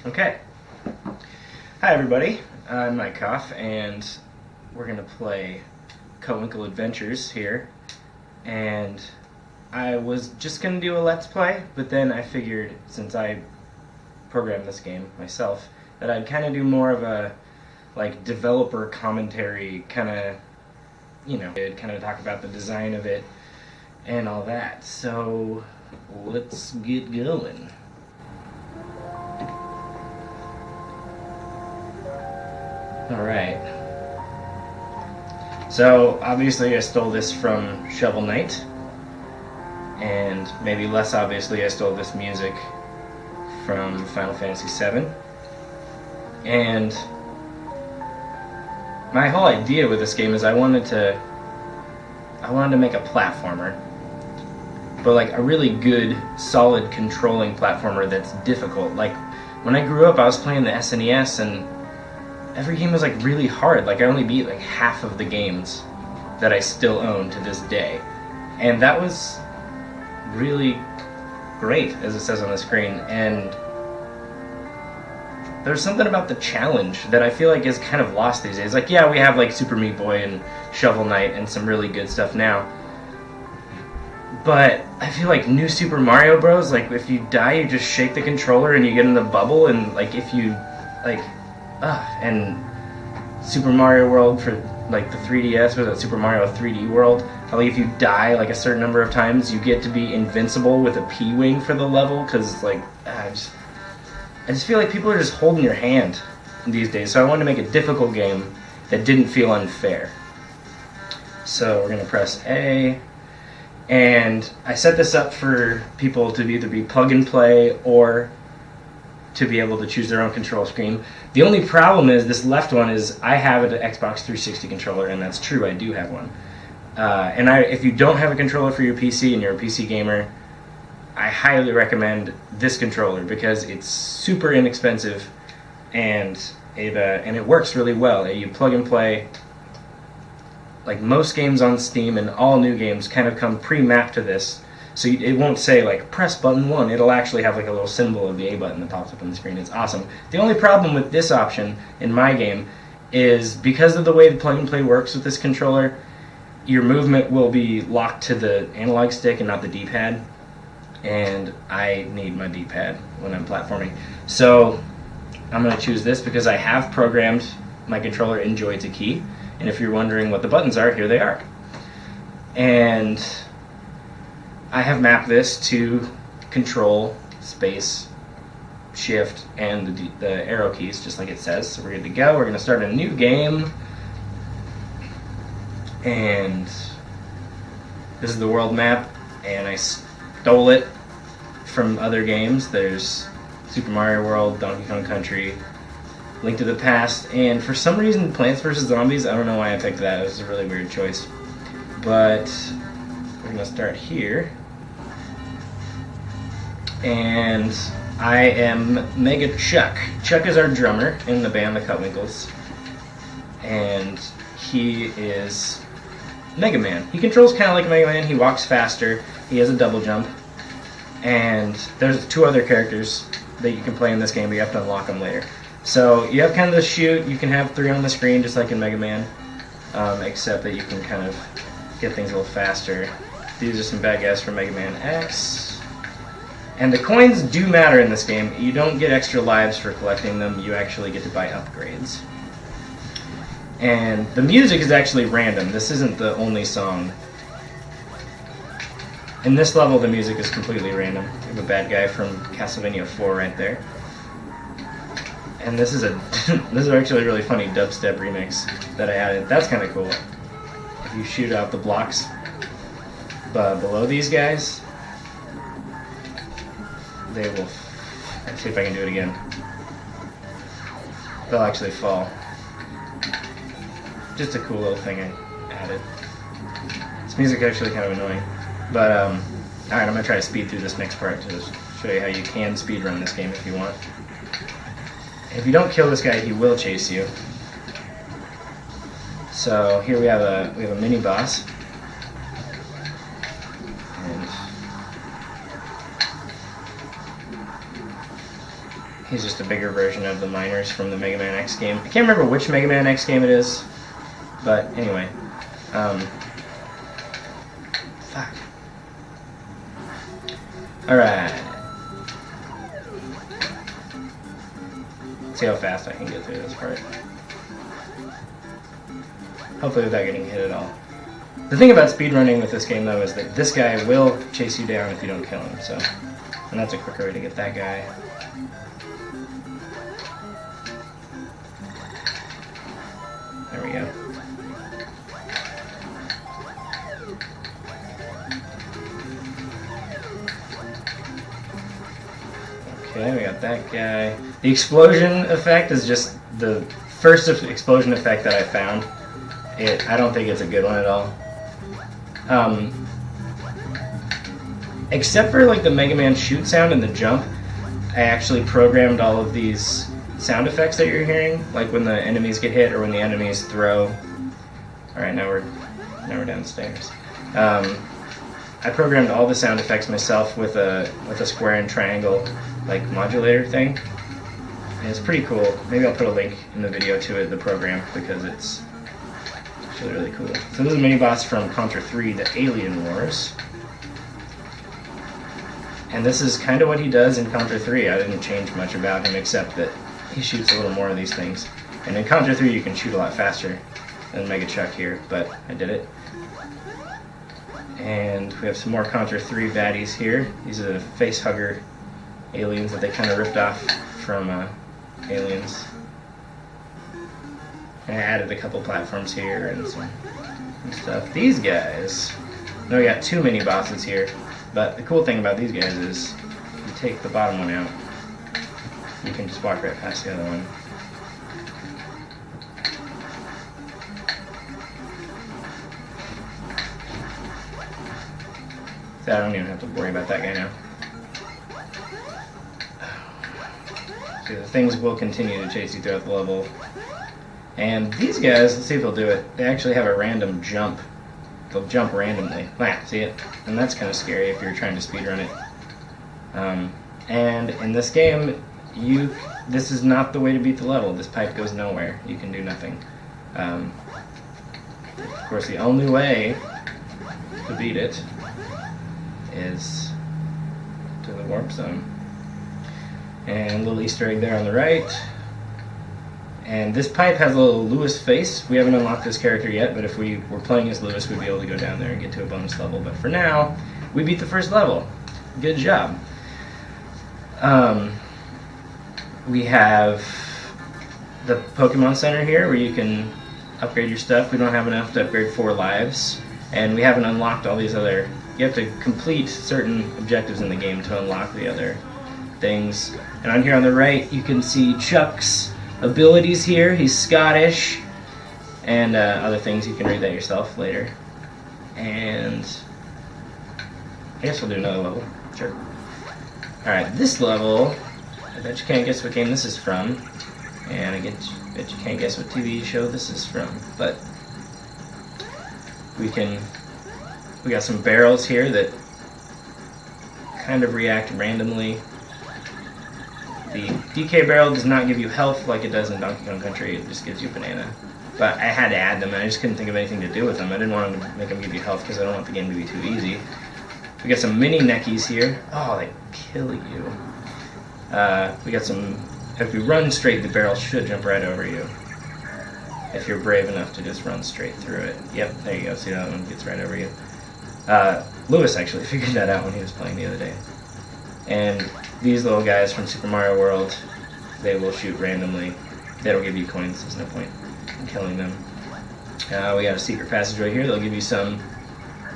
Okay. Hi everybody, I'm Mike Koff, and we're going to play Cutwinkle Adventures here. And I was just going to do a Let's Play, but then I figured, since I programmed this game myself, that I'd kind of do more of a developer commentary kind of, kind of talk about the design of it and all that. So let's get going. Alright. So, obviously I stole this from Shovel Knight. And maybe less obviously I stole this music from Final Fantasy VII. And my whole idea with this game is I wanted to make a platformer. But like a really good, solid controlling platformer that's difficult. Like, when I grew up I was playing the SNES and every game was like really hard. Like I only beat like half of the games that I still own to this day. And that was really great, as it says on the screen. And there's something about the challenge that I feel like is kind of lost these days. Like, yeah, we have like Super Meat Boy and Shovel Knight and some really good stuff now. But I feel like New Super Mario Bros., like if you die you just shake the controller and you get in the bubble, and like if you and Super Mario World for like the 3DS, or that Super Mario 3D World, how like if you die like a certain number of times you get to be invincible with a P-wing for the level, because like I just feel like people are just holding your hand these days. So I wanted to make a difficult game that didn't feel unfair. So we're going to press A, and I set this up for people to either be plug and play or to be able to choose their own control scheme. The only problem is this left one is I have an Xbox 360 controller, and that's true, I do have one. If you don't have a controller for your PC and you're a PC gamer, I highly recommend this controller because it's super inexpensive and it works really well. You plug and play. Like most games on Steam and all new games kind of come pre-mapped to this. So it won't say like press button 1. It'll actually have like a little symbol of the A button that pops up on the screen. It's awesome. The only problem with this option in my game is because of the way the plug and play works with this controller, your movement will be locked to the analog stick and not the D-pad. And I need my D-pad when I'm platforming. So I'm going to choose this because I have programmed my controller in Joy to Key. And if you're wondering what the buttons are, here they are. And I have mapped this to control, space, shift, and the arrow keys, just like it says. So we're good to go. We're going to start a new game. And this is the world map, and I stole it from other games. There's Super Mario World, Donkey Kong Country, Link to the Past, and for some reason Plants vs. Zombies. I don't know why I picked that. It was a really weird choice. But we're going to start here. And I am Mega Chuck. Chuck is our drummer in the band The Cutwinkles. And he is Mega Man. He controls kind of like Mega Man. He walks faster. He has a double jump. And there's 2 other characters that you can play in this game, but you have to unlock them later. So you have kind of the shoot. You can have 3 on the screen, just like in Mega Man, except that you can kind of get things a little faster. These are some bad guys from Mega Man X. And the coins do matter in this game. You don't get extra lives for collecting them. You actually get to buy upgrades. And the music is actually random. This isn't the only song. In this level, the music is completely random. We have a bad guy from Castlevania 4 right there. And this is actually a really funny dubstep remix that I added. That's kind of cool. If you shoot out the blocks below these guys, they will. Let's see if I can do it again. They'll actually fall. Just a cool little thing I added. This music is actually kind of annoying. But, alright, I'm going to try to speed through this next part to show you how you can speedrun this game if you want. If you don't kill this guy, he will chase you. So here we have a mini boss. He's just a bigger version of the miners from the Mega Man X game. I can't remember which Mega Man X game it is, but anyway. Fuck. Alright. See how fast I can get through this part. Hopefully without getting hit at all. The thing about speedrunning with this game, though, is that this guy will chase you down if you don't kill him, so... And that's a quicker way to get that guy. There we go. Okay, we got that guy. The explosion effect is just the first explosion effect that I found. I don't think it's a good one at all. Except for like the Mega Man shoot sound and the jump, I actually programmed all of these sound effects that you're hearing, like when the enemies get hit or when the enemies throw. All right, now we're downstairs. I programmed all the sound effects myself with a square and triangle like modulator thing. And it's pretty cool. Maybe I'll put a link in the video to it, the program, because it's actually really cool. So this is a mini boss from Contra 3, the Alien Wars. And this is kind of what he does in Contra 3. I didn't change much about him except that he shoots a little more of these things. And in Contra 3 you can shoot a lot faster than Mega Chuck here, but I did it. And we have some more Contra 3 baddies here. These are the face hugger aliens that they kind of ripped off from Aliens. And I added a couple platforms here and some stuff. These guys, now we got two mini bosses here, but the cool thing about these guys is you take the bottom one out, you can just walk right past the other one. So I don't even have to worry about that guy now. So the things will continue to chase you throughout the level. And these guys, let's see if they'll do it. They actually have a random jump. They'll jump randomly. Ah, see it? And that's kind of scary if you're trying to speedrun it. And in this game, this is not the way to beat the level. This pipe goes nowhere. You can do nothing. Of course, the only way to beat it is to the warp zone. And a little Easter egg there on the right. And this pipe has a little Lewis face. We haven't unlocked this character yet, but if we were playing as Lewis, we'd be able to go down there and get to a bonus level. But for now, we beat the first level. Good job. We have the Pokemon Center here, where you can upgrade your stuff. We don't have enough to upgrade 4 lives. And we haven't unlocked all these other... You have to complete certain objectives in the game to unlock the other things. And on here on the right, you can see Chuck's abilities here. He's Scottish, and other things. You can read that yourself later. And I guess we'll do another level. Sure. Alright, this level, I bet you can't guess what game this is from. And I bet you can't guess what TV show this is from. But we got some barrels here that kind of react randomly. The DK barrel does not give you health like it does in Donkey Kong Country, it just gives you a banana. But I had to add them, and I just couldn't think of anything to do with them. I didn't want to make them give you health because I don't want the game to be too easy. We got some mini neckies here. Oh, they kill you. We got some... If you run straight, the barrel should jump right over you. If you're brave enough to just run straight through it. Yep, there you go. See, that one gets right over you. Lewis actually figured that out when he was playing the other day. And these little guys from Super Mario World, they will shoot randomly. They don't give you coins, there's no point in killing them. We got a secret passageway here. They'll give you some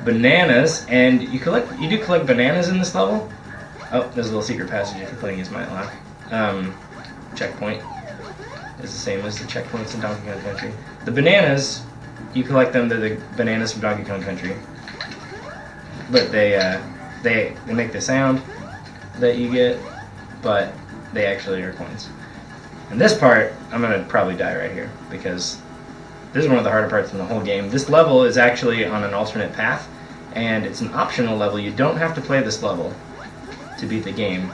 bananas, and you do collect bananas in this level. Oh, there's a little secret passage if you're playing as Mightlock. Checkpoint is the same as the checkpoints in Donkey Kong Country. The bananas, you collect them. They're the bananas from Donkey Kong Country, but they make the sound that you get, but they actually are coins. And this part, I'm gonna probably die right here because this is one of the harder parts in the whole game. This level is actually on an alternate path, and it's an optional level. You don't have to play this level to beat the game.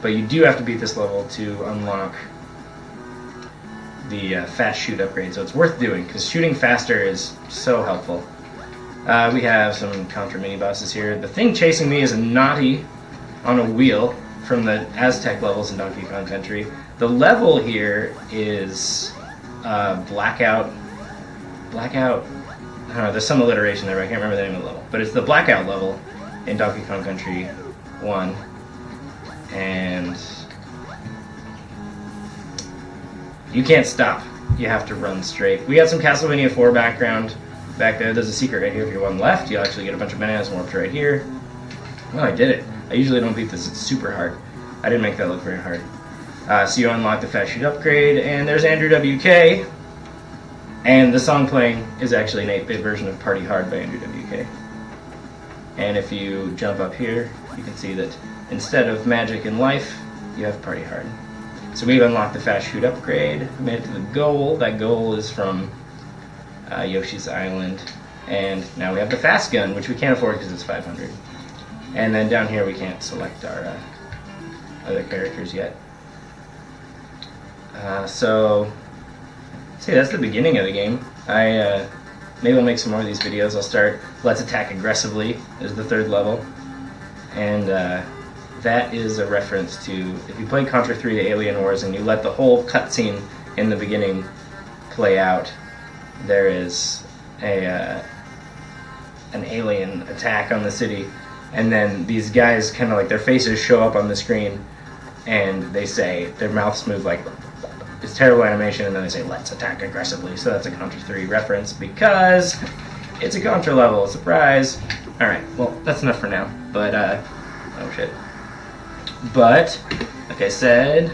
but you do have to beat this level to unlock the fast shoot upgrade, so it's worth doing, because shooting faster is so helpful. We have some Contra mini-bosses here. The thing chasing me is a Naughty on a wheel from the Aztec levels in Donkey Kong Country. The level here is Blackout, I don't know, there's some alliteration there, but I can't remember the name of the level. But it's the Blackout level in Donkey Kong Country 1. And you can't stop. You have to run straight. We got some Castlevania 4 background back there. There's a secret right here. If you're one left, you'll actually get a bunch of bananas warped right here. Oh, I did it. I usually don't beat this. It's super hard. I didn't make that look very hard. So you unlock the fast shoot upgrade, and there's Andrew WK. And the song playing is actually an 8-bit version of Party Hard by Andrew WK. And if you jump up here, you can see that instead of Magic and Life, you have Party Hard. So we've unlocked the fast shoot upgrade. We made it to the goal. That goal is from Yoshi's Island. And now we have the fast gun, which we can't afford because it's 500. And then down here we can't select our other characters yet. So, see, that's the beginning of the game. Maybe I'll make some more of these videos. I'll start Let's Attack Aggressively is the 3rd level. And that is a reference to, if you play Contra 3 to Alien Wars and you let the whole cutscene in the beginning play out, there is an alien attack on the city, and then these guys kind of like their faces show up on the screen, and they say, their mouths move like, it's terrible animation, and then they say, let's attack aggressively. So that's a Contra 3 reference because it's a Contra level. Surprise! Alright, well, that's enough for now. But, oh shit. But, like I said,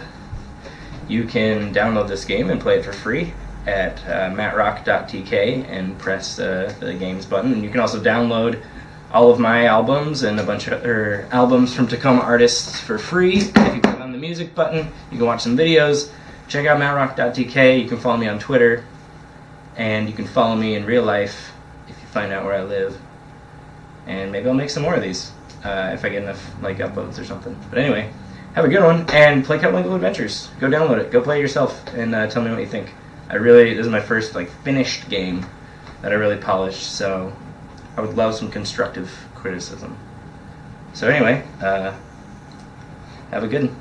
you can download this game and play it for free at mattrock.tk and press the games button. And you can also download all of my albums and a bunch of other albums from Tacoma artists for free. If you click on the music button, you can watch some videos. Check out mattrock.tk. You can follow me on Twitter, and you can follow me in real life if you find out where I live. And maybe I'll make some more of these if I get enough like uploads or something. But anyway, have a good one and play Cutwinkle Adventures. Go download it. Go play it yourself and tell me what you think. This is my first like finished game that I really polished, so I would love some constructive criticism. So anyway, have a good one.